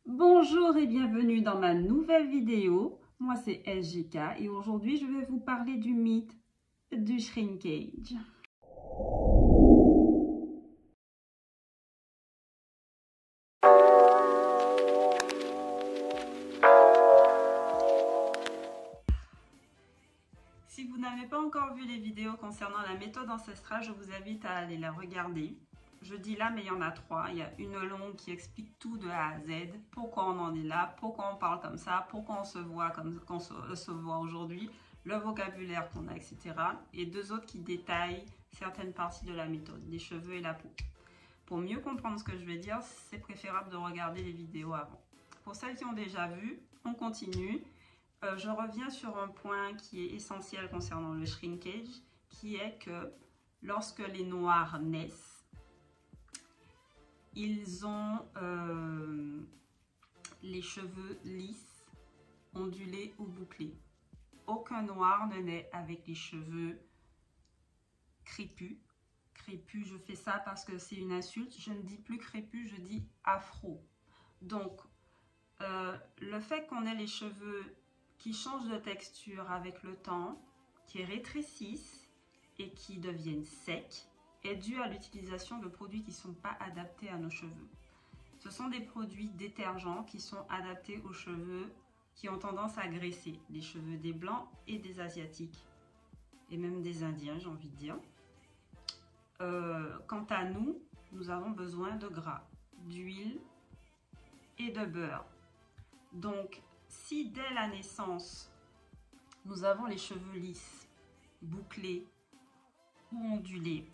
Bonjour et bienvenue dans ma nouvelle vidéo. Moi c'est SJK et aujourd'hui je vais vous parler du mythe du shrinkage. Si vous n'avez pas encore vu les vidéos concernant la méthode ancestrale, je vous invite à aller la regarder. Je dis là, mais il y en a 3. Il y a une longue qui explique tout de A à Z. Pourquoi on en est là, pourquoi on parle comme ça, pourquoi on se voit comme on se voit aujourd'hui, le vocabulaire qu'on a, etc. Et 2 autres qui détaillent certaines parties de la méthode, les cheveux et la peau. Pour mieux comprendre ce que je vais dire, c'est préférable de regarder les vidéos avant. Pour celles qui ont déjà vu, on continue. Je reviens sur un point qui est essentiel concernant le shrinkage, qui est que lorsque les noirs naissent, ils ont les cheveux lisses, ondulés ou bouclés. Aucun noir ne naît avec les cheveux crépus. Crépus, je fais ça parce que c'est une insulte. Je ne dis plus crépus, je dis afro. Donc, le fait qu'on ait les cheveux qui changent de texture avec le temps, qui rétrécissent et qui deviennent secs, est dû à l'utilisation de produits qui ne sont pas adaptés à nos cheveux. Ce sont des produits détergents qui sont adaptés aux cheveux qui ont tendance à graisser, les cheveux des blancs et des asiatiques, et même des indiens, j'ai envie de dire. Quant à nous, nous avons besoin de gras, d'huile et de beurre. Donc, si dès la naissance, nous avons les cheveux lisses, bouclés ou ondulés,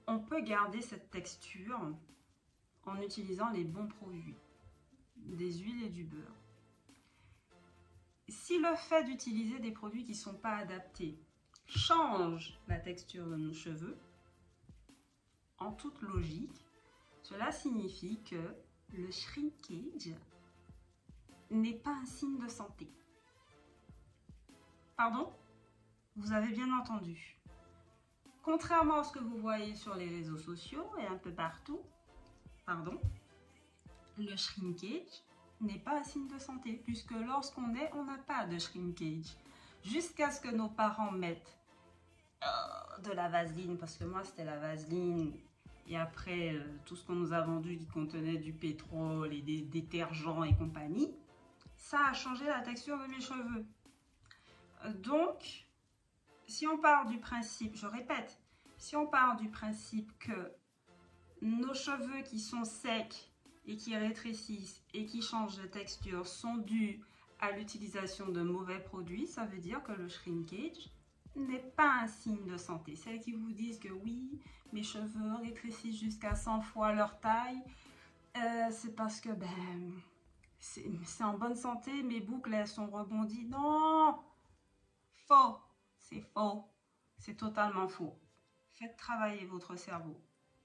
on peut garder cette texture en utilisant les bons produits, des huiles et du beurre. Si le fait d'utiliser des produits qui ne sont pas adaptés change la texture de nos cheveux, en toute logique, cela signifie que le shrinkage n'est pas un signe de santé. Pardon? Vous avez bien entendu. Contrairement à ce que vous voyez sur les réseaux sociaux et un peu partout, le shrinkage n'est pas un signe de santé, puisque lorsqu'on est, on n'a pas de shrinkage. Jusqu'à ce que nos parents mettent de la vaseline, parce que moi c'était la vaseline, et après tout ce qu'on nous a vendu qui contenait du pétrole et des détergents et compagnie, ça a changé la texture de mes cheveux. Donc, si on part du principe, je répète, si on part du principe que nos cheveux qui sont secs et qui rétrécissent et qui changent de texture sont dus à l'utilisation de mauvais produits, ça veut dire que le shrinkage n'est pas un signe de santé. Celles qui vous disent que oui, mes cheveux rétrécissent jusqu'à 100 fois leur taille, c'est parce que c'est en bonne santé, mes boucles elles sont rebondies. Non, faux, c'est faux, c'est totalement faux. Faites travailler votre cerveau,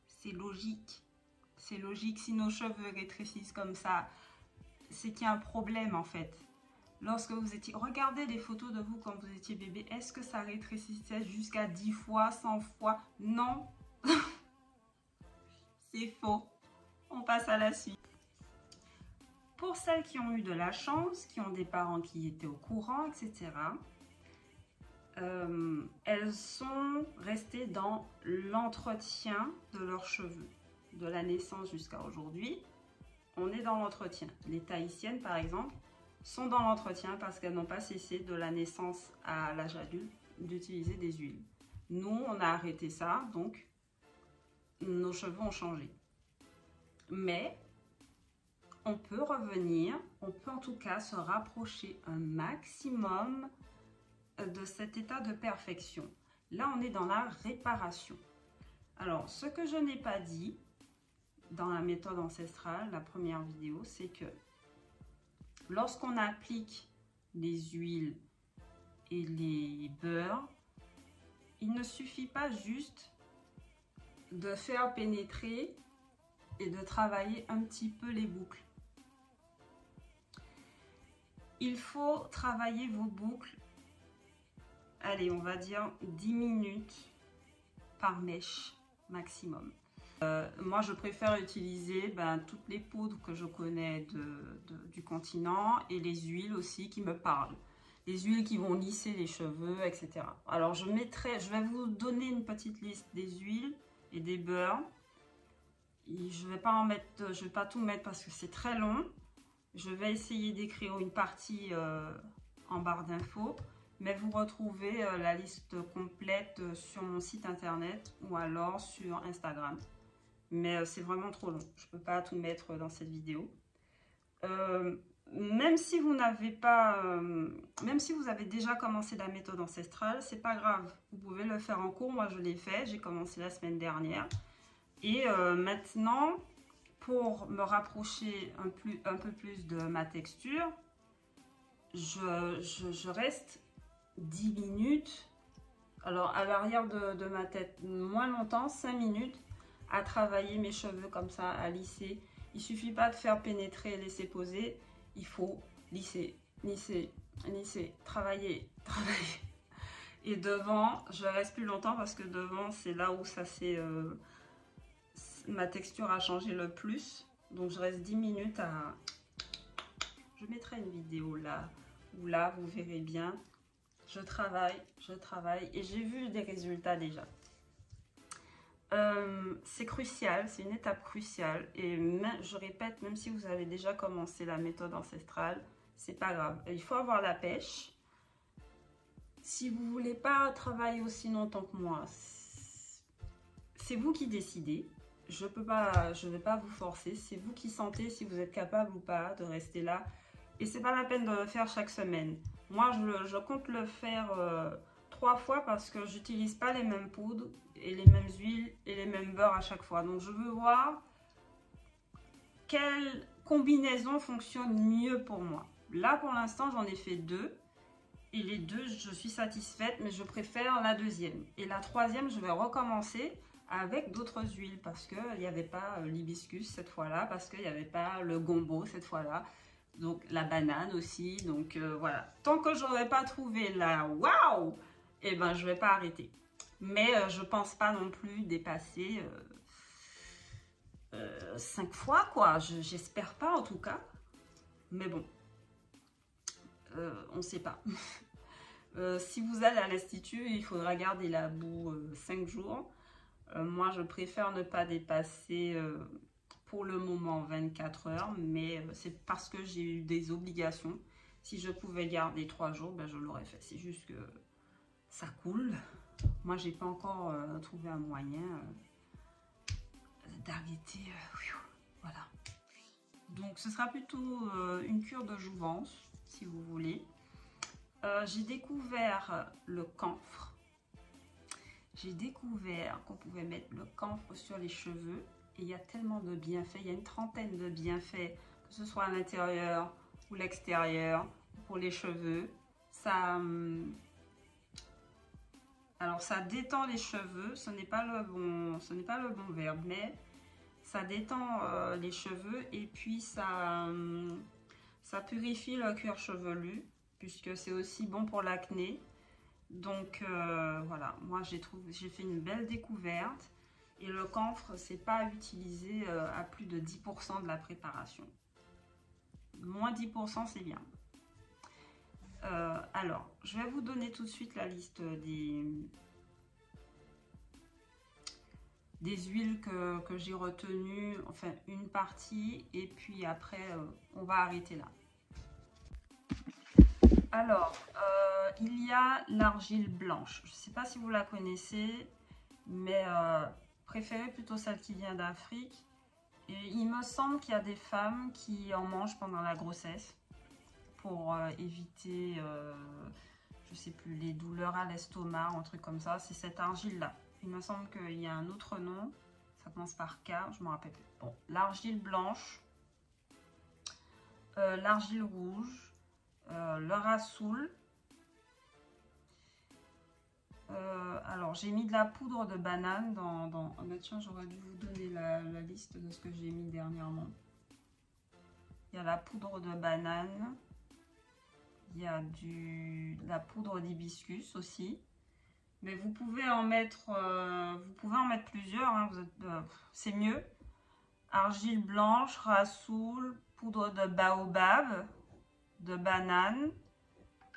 c'est logique. C'est logique, si nos cheveux rétrécissent comme ça, c'est qu'il y a un problème en fait. Lorsque vous étiez... Regardez les photos de vous quand vous étiez bébé. Est-ce que ça rétrécissait jusqu'à 10 fois, 100 fois? Non. C'est faux. On passe à la suite. Pour celles qui ont eu de la chance, qui ont des parents qui étaient au courant, etc., elles sont restées dans l'entretien de leurs cheveux. De la naissance jusqu'à aujourd'hui, on est dans l'entretien. Les Tahitiennes, par exemple, sont dans l'entretien parce qu'elles n'ont pas cessé de la naissance à l'âge adulte d'utiliser des huiles. Nous, on a arrêté ça, donc nos cheveux ont changé. Mais on peut revenir, on peut en tout cas se rapprocher un maximum de cet état de perfection. Là, on est dans la réparation. Alors, ce que je n'ai pas dit dans la méthode ancestrale, la première vidéo, c'est que lorsqu'on applique les huiles et les beurres, il ne suffit pas juste de faire pénétrer et de travailler un petit peu les boucles. Il faut travailler vos boucles, allez, on va dire 10 minutes par mèche maximum. Moi, je préfère utiliser toutes les poudres que je connais du continent et les huiles aussi qui me parlent. Les huiles qui vont lisser les cheveux, etc. Alors, je vais vous donner une petite liste des huiles et des beurres. Et je vais pas tout mettre parce que c'est très long. Je vais essayer d'écrire une partie en barre d'infos. Mais vous retrouvez la liste complète sur mon site internet ou alors sur Instagram. Mais c'est vraiment trop long. Je ne peux pas tout mettre dans cette vidéo. Même si vous n'avez pas, même si vous avez déjà commencé la méthode ancestrale, c'est pas grave. Vous pouvez le faire en cours. Moi, je l'ai fait. J'ai commencé la semaine dernière. Et maintenant, pour me rapprocher un peu plus de ma texture, je reste 10 minutes. Alors, à l'arrière de ma tête, moins longtemps, 5 minutes. À travailler mes cheveux comme ça, à lisser. Il suffit pas de faire pénétrer et laisser poser. Il faut lisser, lisser, lisser, travailler, travailler. Et devant, je reste plus longtemps parce que devant, c'est là où ça c'est ma texture a changé le plus. Donc, je reste 10 minutes à... Je mettrai une vidéo là, où là, vous verrez bien. Je travaille et j'ai vu des résultats déjà. C'est crucial, c'est une étape cruciale et je répète, même si vous avez déjà commencé la méthode ancestrale, c'est pas grave. Il faut avoir la pêche. Si vous voulez pas travailler aussi longtemps que moi, c'est vous qui décidez. Je vais pas vous forcer. C'est vous qui sentez si vous êtes capable ou pas de rester là. Et c'est pas la peine de le faire chaque semaine. Moi, je compte le faire 3 fois parce que j'utilise pas les mêmes poudres et les mêmes huiles et les mêmes beurres à chaque fois. Donc, je veux voir quelle combinaison fonctionne mieux pour moi. Là, pour l'instant, j'en ai fait 2. Et les 2, je suis satisfaite, mais je préfère la deuxième. Et la troisième, je vais recommencer avec d'autres huiles parce qu'il n'y avait pas l'hibiscus cette fois-là, parce qu'il n'y avait pas le gombo cette fois-là. Donc, la banane aussi. Donc, voilà. Tant que je n'aurai pas trouvé la waouh, eh ben, je ne vais pas arrêter. Mais je ne pense pas non plus dépasser 5 fois, quoi. J'espère pas, en tout cas. Mais bon, on ne sait pas. Si vous allez à l'Institut, il faudra garder la boue 5 jours. Moi, je préfère ne pas dépasser... pour le moment 24 heures, mais c'est parce que j'ai eu des obligations. Si je pouvais garder 3 jours, ben je l'aurais fait. C'est juste que ça coule. Moi, j'ai pas encore trouvé un moyen d'arrêter. Voilà. Donc, ce sera plutôt une cure de jouvence, si vous voulez. J'ai découvert le camphre. J'ai découvert qu'on pouvait mettre le camphre sur les cheveux. Et il y a tellement de bienfaits, il y a une trentaine de bienfaits, que ce soit à l'intérieur ou l'extérieur, pour les cheveux. Alors ça détend les cheveux, ce n'est pas le bon verbe, mais ça détend les cheveux et puis ça purifie le cuir chevelu, puisque c'est aussi bon pour l'acné. Donc voilà, moi j'ai fait une belle découverte. Et le camphre, c'est pas utilisé à plus de 10% de la préparation. Moins 10%, c'est bien. Alors, je vais vous donner tout de suite la liste des huiles que j'ai retenues, enfin une partie, et puis après, on va arrêter là. Alors, il y a l'argile blanche. Je ne sais pas si vous la connaissez, mais... préférez plutôt celle qui vient d'Afrique. Et il me semble qu'il y a des femmes qui en mangent pendant la grossesse pour éviter, je sais plus, les douleurs à l'estomac, un truc comme ça. C'est cette argile-là. Il me semble qu'il y a un autre nom. Ça commence par K, je ne me rappelle plus. Bon, l'argile blanche, l'argile rouge, le rassoul. Alors, j'ai mis de la poudre de banane dans... Oh, bah, tiens, j'aurais dû vous donner la liste de ce que j'ai mis dernièrement. Il y a la poudre de banane. Il y a de la poudre d'hibiscus aussi. Mais vous pouvez en mettre, plusieurs, hein, c'est mieux. Argile blanche, rassoul, poudre de baobab, de banane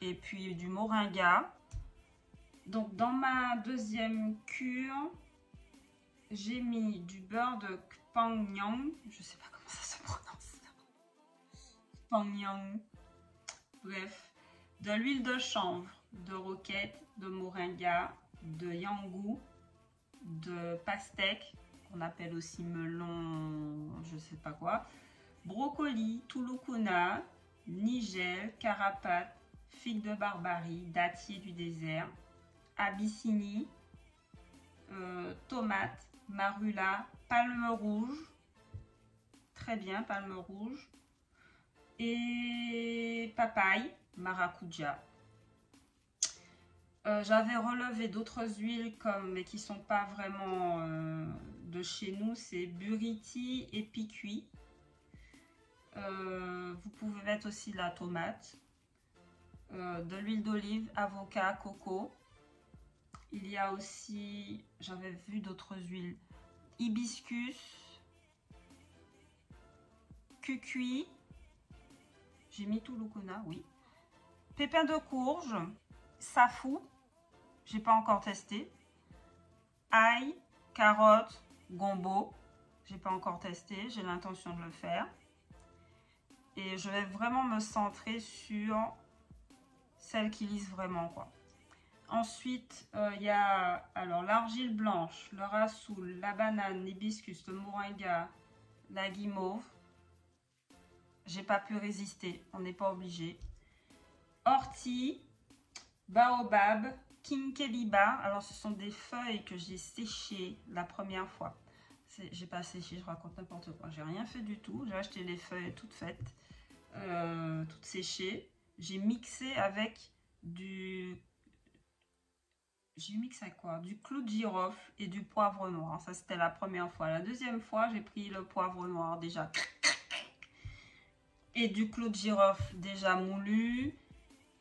et puis du moringa. Donc dans ma deuxième cure, j'ai mis du beurre de kpangyang, je sais pas comment ça se prononce. Kpangyang. Bref, de l'huile de chanvre, de roquette, de moringa, de yangou, de pastèque, qu'on appelle aussi melon, je sais pas quoi, brocoli, touloukuna, nigel, carapate, figue de Barbarie, dattier du désert, abyssinie, tomate, marula, palme rouge, très bien, palme rouge, et papaye, maracuja. J'avais relevé d'autres huiles mais qui sont pas vraiment de chez nous, c'est buriti et picuit. Vous pouvez mettre aussi de la tomate, de l'huile d'olive, avocat, coco. Il y a aussi, j'avais vu d'autres huiles, hibiscus, cucuy, j'ai mis touloukuna, oui, pépins de courge, safou, j'ai pas encore testé, ail, carotte, gombo, j'ai pas encore testé, j'ai l'intention de le faire. Et je vais vraiment me centrer sur celles qui lisent vraiment, quoi. Ensuite, il y a alors l'argile blanche, le rassoul, la banane, l'hibiscus, le moringa, la guimauve. J'ai pas pu résister, on n'est pas obligé. Ortie, baobab, kinkeliba. Alors ce sont des feuilles que j'ai séchées la première fois. J'ai pas séché, je raconte n'importe quoi. J'ai rien fait du tout. J'ai acheté les feuilles toutes faites, toutes séchées. J'ai mixé avec du... J'ai mixé quoi? Du clou de girofle et du poivre noir. Ça, c'était la première fois. La deuxième fois, j'ai pris le poivre noir déjà. Et du clou de girofle déjà moulu.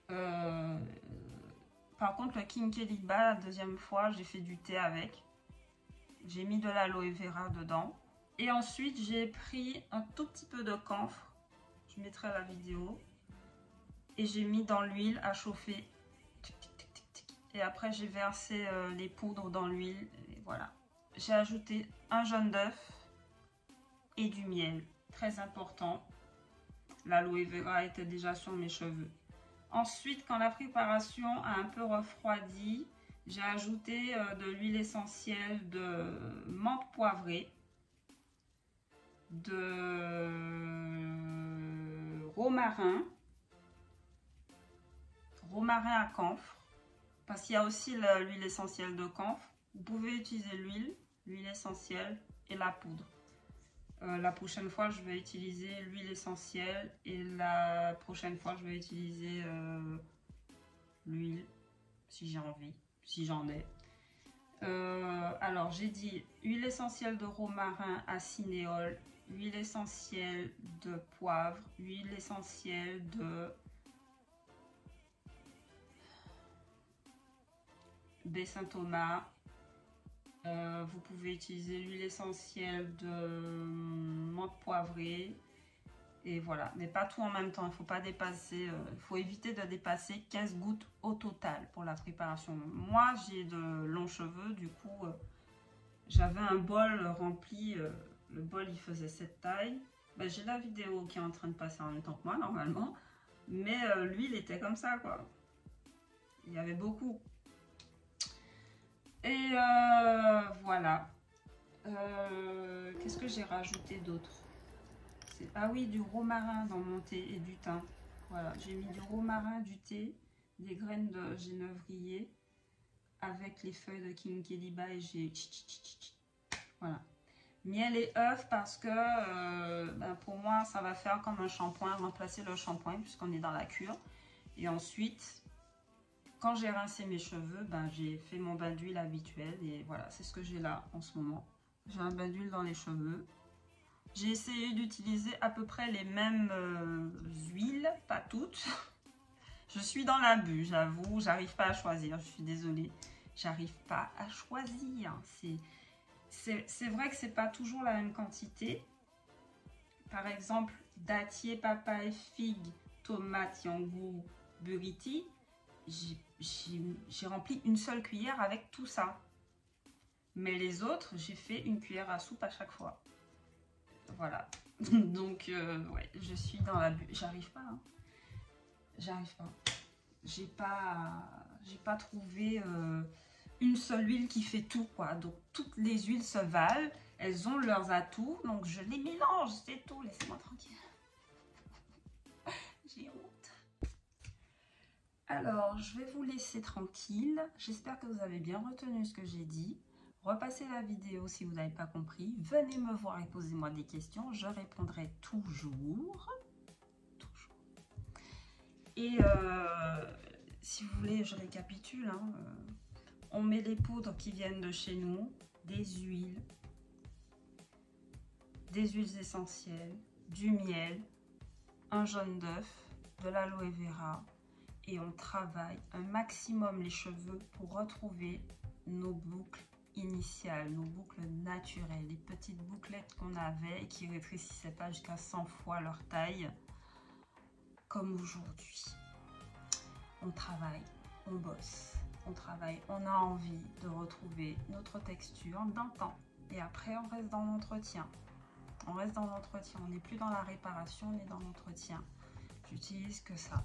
Par contre, le kinkeliba, la deuxième fois, j'ai fait du thé avec. J'ai mis de l'aloe vera dedans. Et ensuite, j'ai pris un tout petit peu de camphre. Je mettrai la vidéo. Et j'ai mis dans l'huile à chauffer. Et après, j'ai versé les poudres dans l'huile. Et voilà. J'ai ajouté un jaune d'œuf et du miel. Très important. L'aloe vera était déjà sur mes cheveux. Ensuite, quand la préparation a un peu refroidi, j'ai ajouté de l'huile essentielle de menthe poivrée, de romarin à camphre, parce qu'il y a aussi l'huile essentielle de camphre. Vous pouvez utiliser l'huile essentielle et la poudre. La prochaine fois, je vais utiliser l'huile essentielle et la prochaine fois, je vais utiliser l'huile, si j'ai envie, si j'en ai. Alors, j'ai dit huile essentielle de romarin à cinéole, huile essentielle de poivre, huile essentielle de baie Saint-Thomas. Vous pouvez utiliser l'huile essentielle de menthe poivrée. Et voilà, mais pas tout en même temps. Il ne faut pas dépasser, il faut éviter de dépasser 15 gouttes au total pour la préparation. Moi, j'ai de longs cheveux, du coup, j'avais un bol rempli. Le bol, il faisait cette taille. Ben, j'ai la vidéo qui est en train de passer en même temps que moi, normalement. Mais l'huile était comme ça, quoi. Il y avait beaucoup. Et voilà. Qu'est-ce que j'ai rajouté d'autre? Ah oui, du romarin dans mon thé et du thym. Voilà, j'ai mis du romarin, du thé, des graines de genévrier avec les feuilles de kinkeliba et j'ai... Voilà. Miel et œuf parce que pour moi, ça va faire comme un shampoing, remplacer le shampoing puisqu'on est dans la cure. Et ensuite... Quand j'ai rincé mes cheveux, j'ai fait mon bain d'huile habituel et voilà, c'est ce que j'ai là en ce moment. J'ai un bain d'huile dans les cheveux. J'ai essayé d'utiliser à peu près les mêmes huiles, pas toutes. Je suis dans l'abus, j'avoue, j'arrive pas à choisir, je suis désolée. j'arrive pas à choisir. C'est vrai que c'est pas toujours la même quantité. Par exemple, dattier, papaye, figue, tomate, yogourt, buriti, j'ai rempli une seule cuillère avec tout ça. Mais les autres, j'ai fait une cuillère à soupe à chaque fois. Voilà. Donc, ouais, je suis dans la... J'arrive pas, hein. J'arrive pas. J'ai pas trouvé une seule huile qui fait tout, quoi. Donc, toutes les huiles se valent. Elles ont leurs atouts. Donc, je les mélange, c'est tout. Laissez-moi tranquille. J'ai honte. Alors, je vais vous laisser tranquille. J'espère que vous avez bien retenu ce que j'ai dit. Repassez la vidéo si vous n'avez pas compris. Venez me voir et posez-moi des questions. Je répondrai toujours. Et si vous voulez, je récapitule. Hein, on met les poudres qui viennent de chez nous, des huiles essentielles, du miel, un jaune d'œuf, de l'aloe vera. Et on travaille un maximum les cheveux pour retrouver nos boucles initiales, nos boucles naturelles, les petites bouclettes qu'on avait et qui ne rétrécissaient pas jusqu'à 100 fois leur taille, comme aujourd'hui. On travaille, on bosse, on travaille, on a envie de retrouver notre texture d'antan. Et après, on reste dans l'entretien. On reste dans l'entretien, on n'est plus dans la réparation, on est dans l'entretien. J'utilise que ça,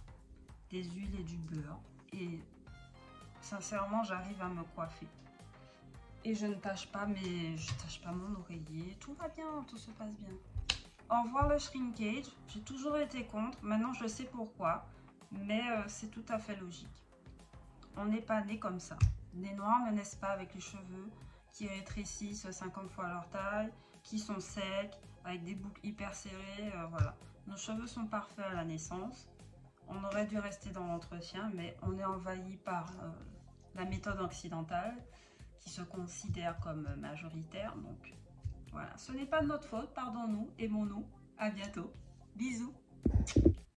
des huiles et du beurre. Et sincèrement, j'arrive à me coiffer. Et je ne tâche pas, je tâche pas mon oreiller. Tout va bien, tout se passe bien. Au revoir le shrinkage. J'ai toujours été contre. Maintenant, je sais pourquoi. Mais c'est tout à fait logique. On n'est pas né comme ça. Les noirs ne naissent pas avec les cheveux qui rétrécissent 50 fois leur taille, qui sont secs, avec des boucles hyper serrées. Voilà. Nos cheveux sont parfaits à la naissance. On aurait dû rester dans l'entretien, mais on est envahi par la méthode occidentale qui se considère comme majoritaire. Donc voilà, ce n'est pas de notre faute, pardonnons-nous, aimons-nous. À bientôt. Bisous.